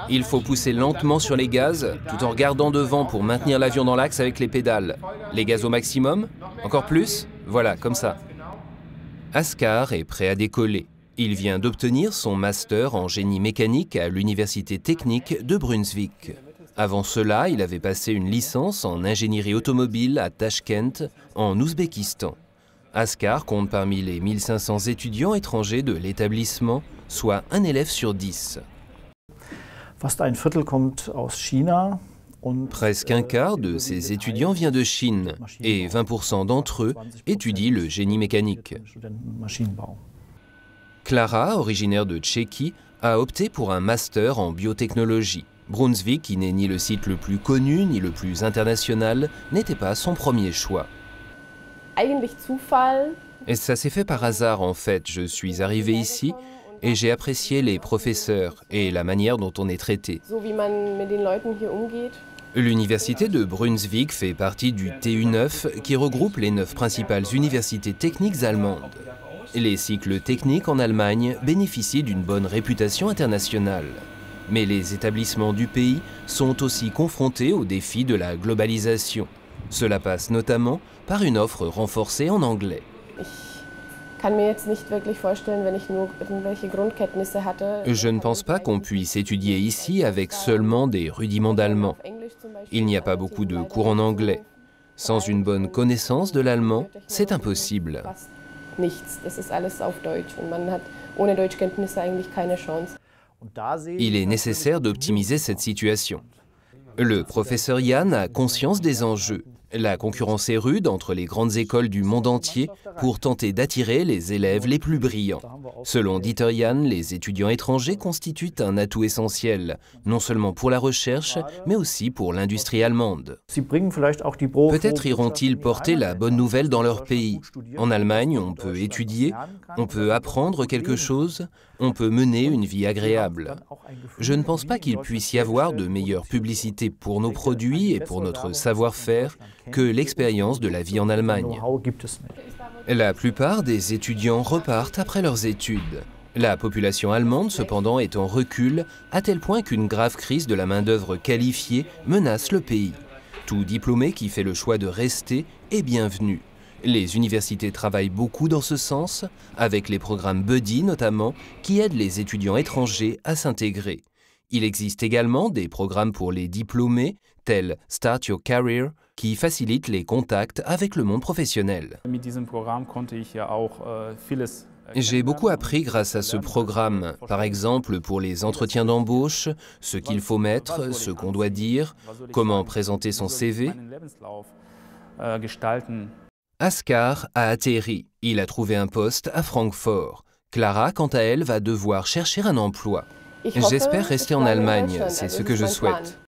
Il faut pousser lentement sur les gaz, tout en regardant devant pour maintenir l'avion dans l'axe avec les pédales. Les gaz au maximum? Encore plus? Voilà, comme ça. Askar est prêt à décoller. Il vient d'obtenir son master en génie mécanique à l'Université technique de Brunswick. Avant cela, il avait passé une licence en ingénierie automobile à Tachkent, en Ouzbékistan. Askar compte parmi les 1500 étudiants étrangers de l'établissement, soit un élève sur 10. Presque un quart de ces étudiants vient de Chine et 20% d'entre eux étudient le génie mécanique. Klara, originaire de Tchéquie, a opté pour un master en biotechnologie. Brunswick, qui n'est ni le site le plus connu ni le plus international, n'était pas son premier choix. Et ça s'est fait par hasard en fait. Je suis arrivé ici et j'ai apprécié les professeurs et la manière dont on est traité. L'université de Brunswick fait partie du TU9 qui regroupe les 9 principales universités techniques allemandes. Les cycles techniques en Allemagne bénéficient d'une bonne réputation internationale. Mais les établissements du pays sont aussi confrontés aux défis de la globalisation. Cela passe notamment par une offre renforcée en anglais. Je ne pense pas qu'on puisse étudier ici avec seulement des rudiments d'allemand. Il n'y a pas beaucoup de cours en anglais. Sans une bonne connaissance de l'allemand, c'est impossible. Il est nécessaire d'optimiser cette situation. Le professeur Yann a conscience des enjeux. La concurrence est rude entre les grandes écoles du monde entier pour tenter d'attirer les élèves les plus brillants. Selon Dieter Yann, les étudiants étrangers constituent un atout essentiel, non seulement pour la recherche, mais aussi pour l'industrie allemande. Peut-être iront-ils porter la bonne nouvelle dans leur pays. En Allemagne, on peut étudier, on peut apprendre quelque chose, on peut mener une vie agréable. Je ne pense pas qu'il puisse y avoir de meilleure publicité pour nos produits et pour notre savoir-faire que l'expérience de la vie en Allemagne. La plupart des étudiants repartent après leurs études. La population allemande, cependant, est en recul, à tel point qu'une grave crise de la main-d'œuvre qualifiée menace le pays. Tout diplômé qui fait le choix de rester est bienvenu. Les universités travaillent beaucoup dans ce sens, avec les programmes Buddy notamment, qui aident les étudiants étrangers à s'intégrer. Il existe également des programmes pour les diplômés, tels Start Your Career, qui facilitent les contacts avec le monde professionnel. J'ai beaucoup appris grâce à ce programme, par exemple pour les entretiens d'embauche, ce qu'il faut mettre, ce qu'on doit dire, comment présenter son CV. Askar a atterri. Il a trouvé un poste à Francfort. Klara, quant à elle, va devoir chercher un emploi. J'espère rester en Allemagne, c'est ce que je souhaite.